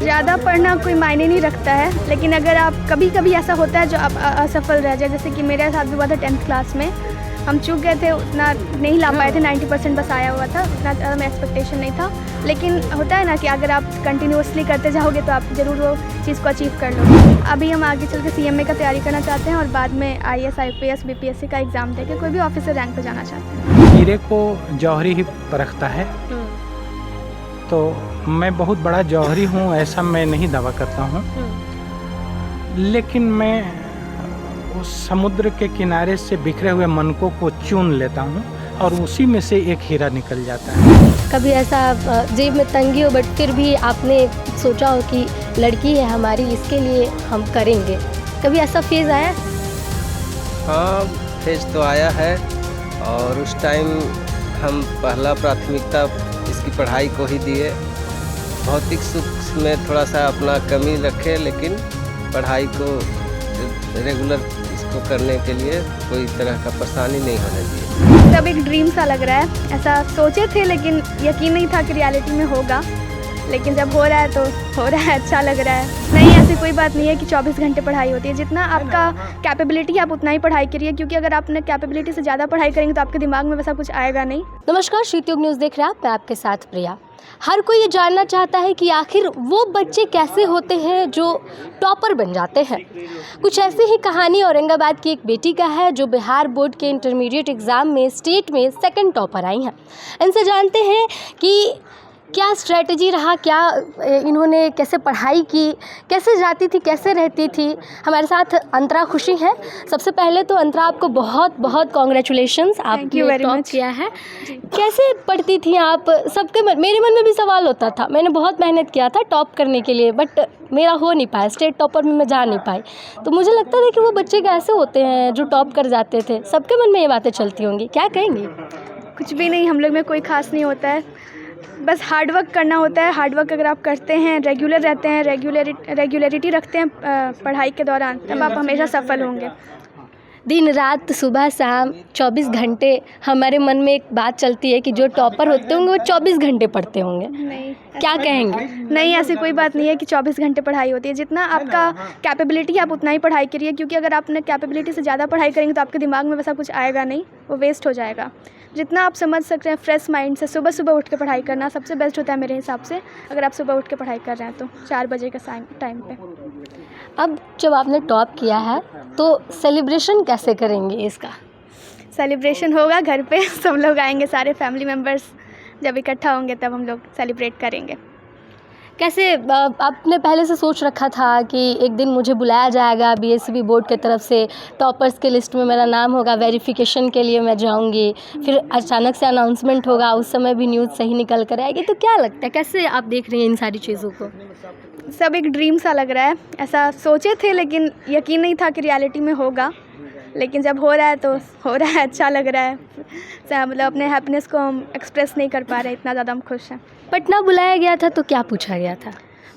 ज़्यादा पढ़ना कोई मायने नहीं रखता है, लेकिन अगर आप कभी कभी ऐसा होता है जो आप असफल रह जाए, जैसे कि मेरे साथ भी हुआ था 10th क्लास में। हम चूक गए थे, उतना नहीं ला पाए थे, 90% बस आया हुआ था, उतना ज़्यादा में एक्सपेक्टेशन नहीं था। लेकिन होता है ना कि अगर आप कंटिन्यूसली करते जाओगे तो आप ज़रूर वो चीज़ को अचीव कर लोगे। अभी हम आगे चल के CMA का तैयारी करना चाहते हैं और बाद में IAS, IPS, BPSC का एग्ज़ाम देके कोई भी ऑफिसर रैंक पे जाना चाहते हैं। हीरे को जौहरी ही परखता है, तो मैं बहुत बड़ा जौहरी हूँ ऐसा मैं नहीं दावा करता हूँ, लेकिन मैं उस समुद्र के किनारे से बिखरे हुए मनकों को चुन लेता हूँ और उसी में से एक हीरा निकल जाता है। कभी ऐसा जेब में तंगी हो बट फिर भी आपने सोचा हो कि लड़की है हमारी, इसके लिए हम करेंगे, कभी ऐसा फेज़ आया? हाँ, फेज तो आया है और उस टाइम हम पहला प्राथमिकता इसकी पढ़ाई को ही दिए। भौतिक सुख में थोड़ा सा अपना कमी रखे, लेकिन पढ़ाई को रेगुलर इसको करने के लिए कोई तरह का परेशानी नहीं होने दिए। सब एक ड्रीम सा लग रहा है, ऐसा सोचे थे लेकिन यकीन नहीं था कि रियलिटी में होगा, लेकिन जब हो रहा है तो हो रहा है, अच्छा लग रहा है। नहीं, ऐसी कोई बात नहीं है कि 24 घंटे पढ़ाई होती है। जितना आपका कैपेबिलिटी आप उतना ही पढ़ाई करिए, क्योंकि अगर आपने कैपेबिलिटी से ज़्यादा पढ़ाई करेंगे तो आपके दिमाग में वैसा कुछ आएगा नहीं। नमस्कार, श्रीतयुग न्यूज़ देख रहे हैं आप, मैं आपके साथ प्रिया। हर कोई ये जानना चाहता है कि आखिर वो बच्चे कैसे होते हैं जो टॉपर बन जाते हैं। कुछ ऐसी ही कहानी औरंगाबाद की एक बेटी का है जो बिहार बोर्ड के इंटरमीडिएट एग्ज़ाम में स्टेट में 2nd टॉपर आई हैं। इनसे जानते हैं कि क्या स्ट्रेटजी रहा, क्या इन्होंने कैसे पढ़ाई की, कैसे जाती थी, कैसे रहती थी। हमारे साथ अंतरा खुशी है। सबसे पहले तो अंतरा, आपको बहुत बहुत कॉन्ग्रेचुलेशंस, आपने टॉप किया है। कैसे पढ़ती थी आप? सबके मेरे मन में भी सवाल होता था, मैंने बहुत मेहनत किया था टॉप करने के लिए, बट मेरा हो नहीं पाया, स्टेट टॉपर में मैं जा नहीं पाई। तो मुझे लगता था कि वो बच्चे कैसे होते हैं जो टॉप कर जाते थे। सबके मन में ये बातें चलती होंगी, क्या कहेंगी? कुछ भी नहीं, हम लोग में कोई खास नहीं होता है, बस हार्ड वर्क करना होता है। हार्ड वर्क अगर आप करते हैं, रेगुलर रहते हैं, रेगुलरिटी रखते हैं पढ़ाई के दौरान, तब आप हमेशा सफल होंगे। दिन रात सुबह शाम 24 घंटे हमारे मन में एक बात चलती है कि जो टॉपर होते होंगे वो 24 घंटे पढ़ते होंगे। नहीं, क्या कहेंगे? नहीं, ऐसी कोई बात नहीं है कि 24 घंटे पढ़ाई होती है। जितना आपका कैपेबिलिटी आप उतना ही पढ़ाई करिए, क्योंकि अगर आपने कैपेबिलिटी से ज़्यादा पढ़ाई करेंगे तो आपके दिमाग में वैसा कुछ आएगा नहीं, वो वेस्ट हो जाएगा। जितना आप समझ सकते हैं फ्रेश माइंड से सुबह सुबह उठ के पढ़ाई करना सबसे बेस्ट होता है मेरे हिसाब से। अगर आप सुबह उठ के पढ़ाई कर रहे हैं तो 4 बजे के टाइम पे। अब जब आपने टॉप किया है तो सेलिब्रेशन कैसे करेंगे इसका? सेलिब्रेशन होगा घर पे, सब लोग आएंगे, सारे फैमिली मेम्बर्स जब इकट्ठा होंगे तब हम लोग सेलिब्रेट करेंगे। कैसे आपने पहले से सोच रखा था कि एक दिन मुझे बुलाया जाएगा BSCB बोर्ड की तरफ से, टॉपर्स के लिस्ट में मेरा नाम होगा, वेरिफिकेशन के लिए मैं जाऊंगी, फिर अचानक से अनाउंसमेंट होगा, उस समय भी न्यूज़ सही निकल कर आएगी, तो क्या लगता है, कैसे आप देख रही हैं इन सारी चीज़ों को? सब एक ड्रीम सा लग रहा है, ऐसा सोचे थे लेकिन यकीन नहीं था कि रियलिटी में होगा, लेकिन जब हो रहा है तो हो रहा है, अच्छा लग रहा है। मतलब अपने हैप्पीनेस को हम एक्सप्रेस नहीं कर पा रहे, इतना ज़्यादा हम खुश हैं। पटना बुलाया गया था तो क्या पूछा गया था?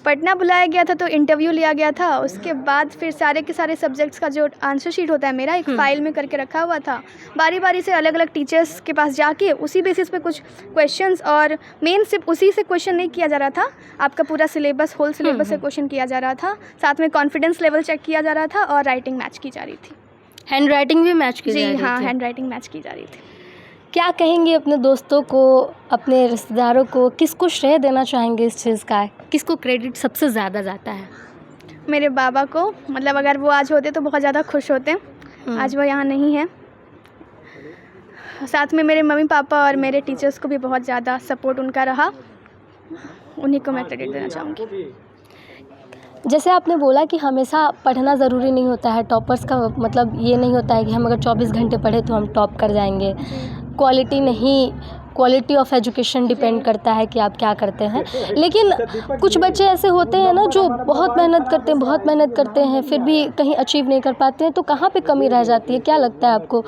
पटना बुलाया गया था तो इंटरव्यू लिया गया था, उसके बाद फिर सारे के सारे सब्जेक्ट्स का जो आंसर शीट होता है मेरा एक फ़ाइल में करके रखा हुआ था। बारी बारी से अलग अलग टीचर्स के पास जाके उसी बेसिस पे कुछ क्वेश्चंस, और मेन सिर्फ उसी से क्वेश्चन नहीं किया जा रहा था, आपका पूरा सिलेबस, होल सिलेबस से क्वेश्चन किया जा रहा था। साथ में कॉन्फिडेंस लेवल चेक किया जा रहा था और राइटिंग मैच की जा रही थी। हैंड राइटिंग भी मैच की जा रही थी? जी हाँ, हैंड राइटिंग मैच की जा रही थी। क्या कहेंगे अपने दोस्तों को, अपने रिश्तेदारों को, किसको श्रेय देना चाहेंगे इस चीज़ का? किसको क्रेडिट सबसे ज़्यादा जाता है? मेरे बाबा को, मतलब अगर वो आज होते तो बहुत ज़्यादा खुश होते, आज वो यहाँ नहीं है। साथ में मेरे मम्मी पापा और मेरे टीचर्स को भी बहुत ज़्यादा सपोर्ट उनका रहा, उन्हीं को मैं क्रेडिट देना चाहूँगी। जैसे आपने बोला कि हमेशा पढ़ना ज़रूरी नहीं होता है, टॉपर्स का मतलब ये नहीं होता है कि हम अगर 24 घंटे पढ़े तो हम टॉप कर जाएंगे। क्वालिटी नहीं, क्वालिटी ऑफ एजुकेशन डिपेंड करता है कि आप क्या करते हैं। लेकिन कुछ बच्चे ऐसे होते हैं ना जो बहुत मेहनत करते हैं फिर भी कहीं अचीव नहीं कर पाते हैं, तो कहाँ पे कमी रह जाती है? क्या लगता है आपको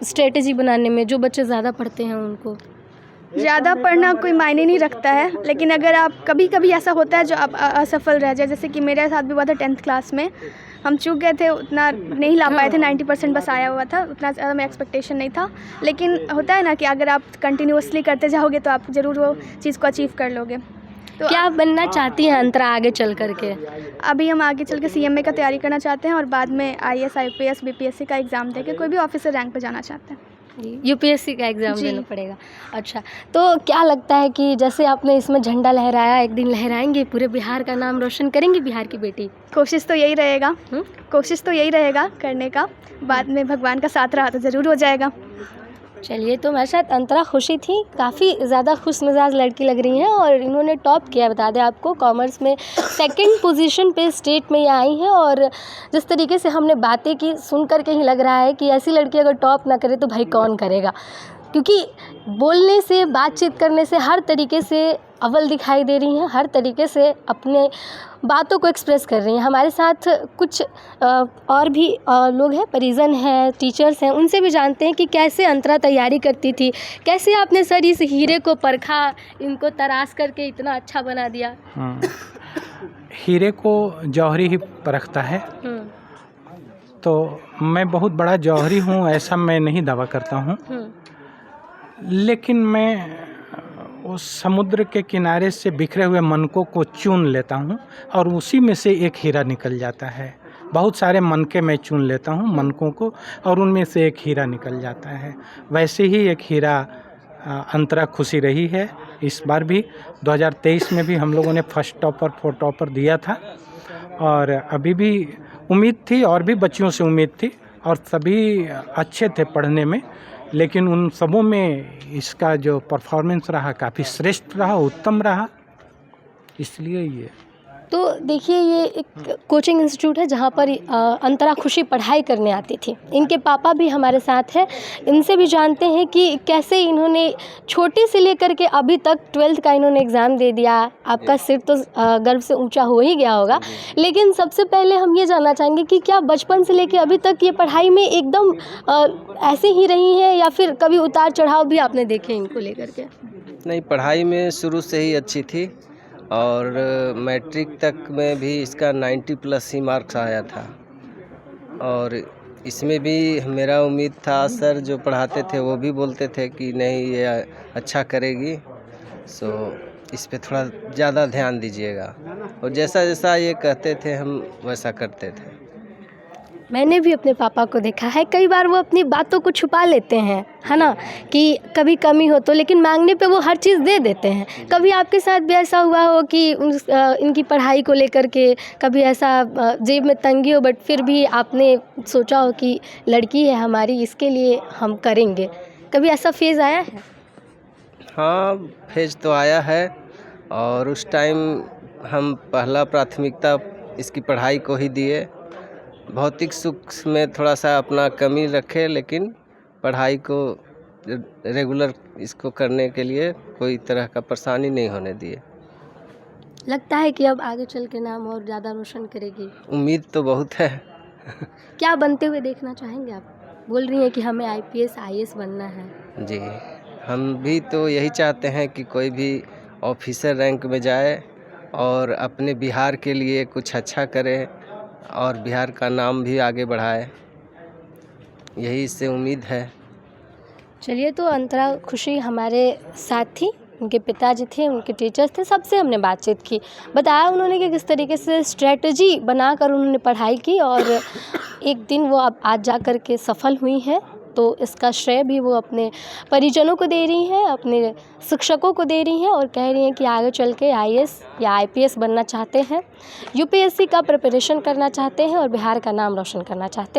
स्ट्रेटजी बनाने में, जो बच्चे ज़्यादा पढ़ते हैं उनको? ज़्यादा पढ़ना कोई मायने नहीं रखता है, लेकिन अगर आप कभी कभी ऐसा होता है जो आप असफल रह जाए, जैसे कि मेरे साथ भी हुआ था 10th क्लास में। हम चूक गए थे, उतना नहीं ला पाए थे, 90% बस आया हुआ था, उतना ज़्यादा में एक्सपेक्टेशन नहीं था। लेकिन होता है ना कि अगर आप कंटिन्यूसली करते जाओगे तो आप ज़रूर वो चीज़ को अचीव कर लोगे। तो क्या बनना चाहती हैं अंतरा आगे चल करके? अभी हम आगे चल के CMA का तैयारी करना चाहते हैं और बाद में IAS IPS BPSC का एग्ज़ाम देके कोई भी ऑफिसर रैंक पे जाना चाहते हैं। UPSC का एग्ज़ाम जी। देना पड़ेगा। अच्छा, तो क्या लगता है कि जैसे आपने इसमें झंडा लहराया, एक दिन लहराएंगे, पूरे बिहार का नाम रोशन करेंगी बिहार की बेटी? कोशिश तो यही रहेगा हुँ? कोशिश तो यही रहेगा करने का, बाद में भगवान का साथ रहा तो ज़रूर हो जाएगा। चलिए, तो मेरे साथ अंतरा खुशी थी, काफ़ी ज़्यादा खुश मिजाज लड़की लग रही हैं और इन्होंने टॉप किया। बता दें आपको, कॉमर्स में 2nd पोजीशन पे स्टेट में ये आई हैं और जिस तरीके से हमने बातें की, सुन कर के ही लग रहा है कि ऐसी लड़की अगर टॉप ना करे तो भाई कौन करेगा, क्योंकि बोलने से, बातचीत करने से, हर तरीके से अव्वल दिखाई दे रही हैं, हर तरीके से अपने बातों को एक्सप्रेस कर रही हैं। हमारे साथ कुछ और भी लोग हैं, परिजन हैं, टीचर्स हैं, उनसे भी जानते हैं कि कैसे अंतरा तैयारी करती थी, कैसे आपने सर इस हीरे को परखा, इनको तराश करके इतना अच्छा बना दिया। हीरे को जौहरी ही परखता है, तो मैं बहुत बड़ा जौहरी हूँ ऐसा मैं नहीं दावा करता हूँ, लेकिन मैं उस समुद्र के किनारे से बिखरे हुए मनकों को चुन लेता हूँ और उसी में से एक हीरा निकल जाता है। बहुत सारे मनके मैं चुन लेता हूँ मनकों को और उनमें से एक हीरा निकल जाता है। वैसे ही एक हीरा अंतरा खुशी रही है। इस बार भी 2023 में भी हम लोगों ने फर्स्ट टॉपर 4 टॉपर दिया था और अभी भी उम्मीद थी और भी बच्चियों से उम्मीद थी और सभी अच्छे थे पढ़ने में, लेकिन उन सबों में इसका जो परफॉर्मेंस रहा काफ़ी श्रेष्ठ रहा, उत्तम रहा, इसलिए ये। तो देखिए, ये एक कोचिंग इंस्टीट्यूट है जहाँ पर अंतरा खुशी पढ़ाई करने आती थी। इनके पापा भी हमारे साथ हैं, इनसे भी जानते हैं कि कैसे इन्होंने छोटे से लेकर के अभी तक 12th का इन्होंने एग्ज़ाम दे दिया। आपका सिर तो गर्व से ऊंचा हो ही गया होगा, लेकिन सबसे पहले हम ये जानना चाहेंगे कि क्या बचपन से लेकर अभी तक ये पढ़ाई में एकदम ऐसे ही रही हैं या फिर कभी उतार चढ़ाव भी आपने देखे इनको लेकर के? नहीं, पढ़ाई में शुरू से ही अच्छी थी और मैट्रिक तक में भी इसका 90+ ही मार्क्स आया था और इसमें भी मेरा उम्मीद था, सर जो पढ़ाते थे वो भी बोलते थे कि नहीं ये अच्छा करेगी, सो इस पे थोड़ा ज़्यादा ध्यान दीजिएगा और जैसा जैसा ये कहते थे हम वैसा करते थे। मैंने भी अपने पापा को देखा है, कई बार वो अपनी बातों को छुपा लेते हैं, है ना, कि कभी कमी हो तो, लेकिन मांगने पे वो हर चीज़ दे देते हैं। कभी आपके साथ भी ऐसा हुआ हो कि इनकी पढ़ाई को लेकर के कभी ऐसा जेब में तंगी हो, बट फिर भी आपने सोचा हो कि लड़की है हमारी, इसके लिए हम करेंगे, कभी ऐसा फेज़ आया है? हाँ, फेज तो आया है और उस टाइम हम पहला प्राथमिकता इसकी पढ़ाई को ही दिए। भौतिक सुख में थोड़ा सा अपना कमी रखे, लेकिन पढ़ाई को रेगुलर इसको करने के लिए कोई तरह का परेशानी नहीं होने दिए। लगता है कि अब आगे चल के नाम और ज़्यादा रोशन करेगी? उम्मीद तो बहुत है। क्या बनते हुए देखना चाहेंगे आप? बोल रही हैं कि हमें IPS IAS बनना है। जी, हम भी तो यही चाहते हैं कि कोई भी ऑफिसर रैंक में जाए और अपने बिहार के लिए कुछ अच्छा करे और बिहार का नाम भी आगे बढ़ाए, यही इससे उम्मीद है। चलिए, तो अंतरा खुशी हमारे साथ थी, उनके पिताजी थे, उनके टीचर्स थे, सबसे हमने बातचीत की। बताया उन्होंने कि किस तरीके से स्ट्रेटजी बनाकर उन्होंने पढ़ाई की और एक दिन वो अब आज जा कर के सफल हुई हैं। तो इसका श्रेय भी वो अपने परिजनों को दे रही हैं, अपने शिक्षकों को दे रही हैं और कह रही हैं कि आगे चल के IAS या IPS बनना चाहते हैं, UPSC का प्रिपरेशन करना चाहते हैं और बिहार का नाम रोशन करना चाहते हैं।